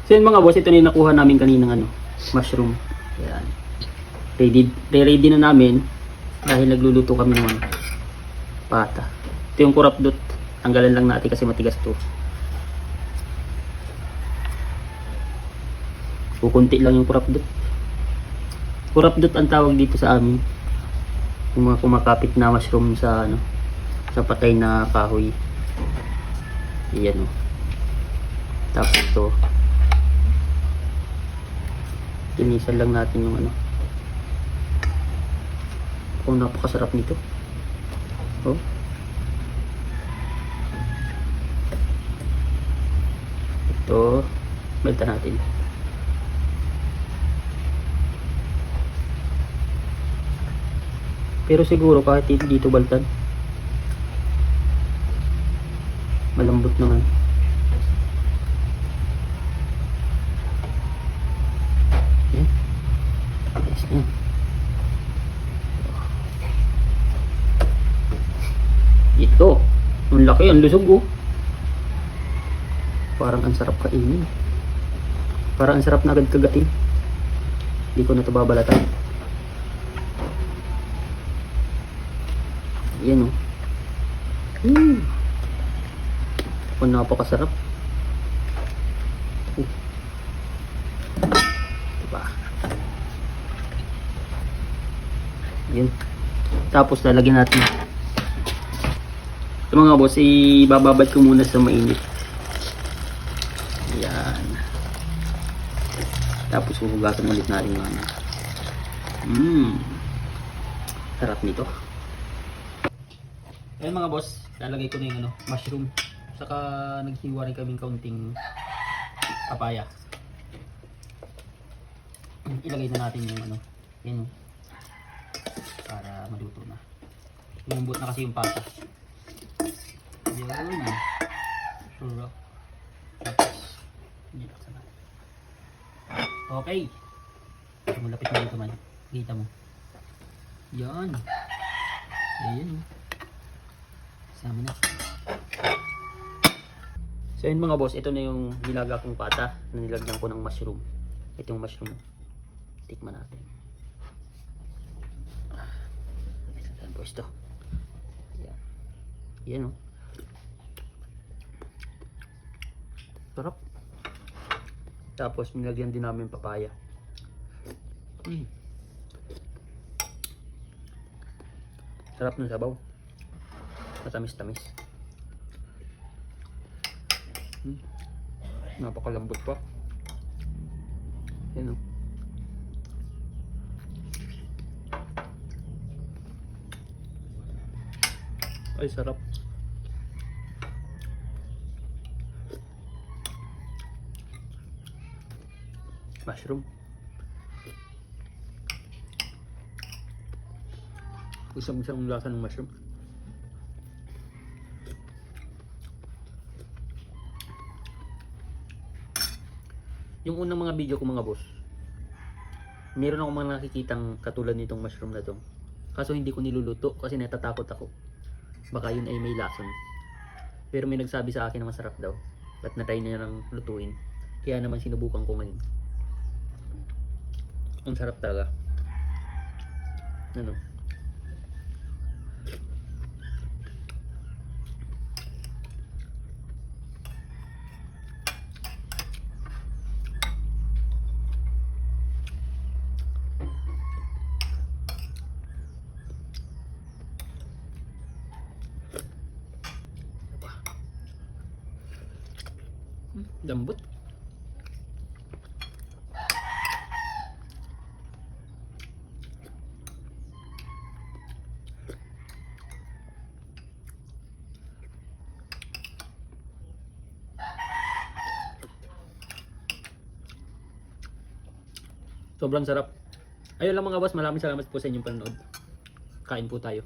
So yun mga boss, ito na yung nakuha namin kaninang ano, mushroom. Ayan. Ready na namin dahil nagluluto kami ng ano, pata. Ito yung kurapdot. Tanggalan lang natin kasi matigas to. Kukunti lang yung kurapdot. Kurapdot ang tawag dito sa amin. Yung mga kumakapit na mushroom sa ano, sa patay na kahoy. Iyan o. Tapos ito. Tinisan lang natin yung ano. Oh, napakasarap nito. Oh. Ito, benta natin. Pero siguro kahit dito baltan, malambot naman. Yan. Yes, yan. Ito, ang laki, ang lusog oh. Parang ang sarap kainin. Parang ang sarap na agad kagatin. Hindi ko na ito babalatan. Yan oh. Kung napakasarap. Diba? Yan. Tapos lalagyan natin. Ito mga boss, ibababad ko muna sa mainit. Yan. Tapos huhugasan ulit natin yung ano. Sarap nito. Ayan mga boss, lalagay ko na yung ano, mushroom. Saka naghiwa rin kaming kaunting papaya. Ilagay na natin yung ano, yun, para maluto na. Lumambot na kasi yung pata. Yan. Sure. Tapos, okay. Malapit na dito man. Kita mo. Yan. Ayan. Sama na. So yun mga boss, ito na yung nilaga kong pata na nilagyan ko ng mushroom. Ito yung mushroom. Tikman natin. Saan boss to? Yan. Yan o. Sarap. Tapos nilagyan din namin papaya. Sarap ng sabaw. Matamis-tamis. Napakalambot pa. Yan o. Ay, sarap. Mushroom. Isang lasa ng mushroom. Yung unang mga video ko mga boss, meron akong mga nakikitang katulad nitong mushroom na to. Kaso hindi ko niluluto kasi natatakot ako. Baka yun ay may lason. Pero may nagsabi sa akin na masarap daw. At natry na lang lutuin. Kaya naman sinubukan ko ngayon. Ang sarap talaga. Ano? Lambot. Sobrang sarap. Ayun lang mga boss, maraming salamat po sa inyong panonood. Kain po tayo.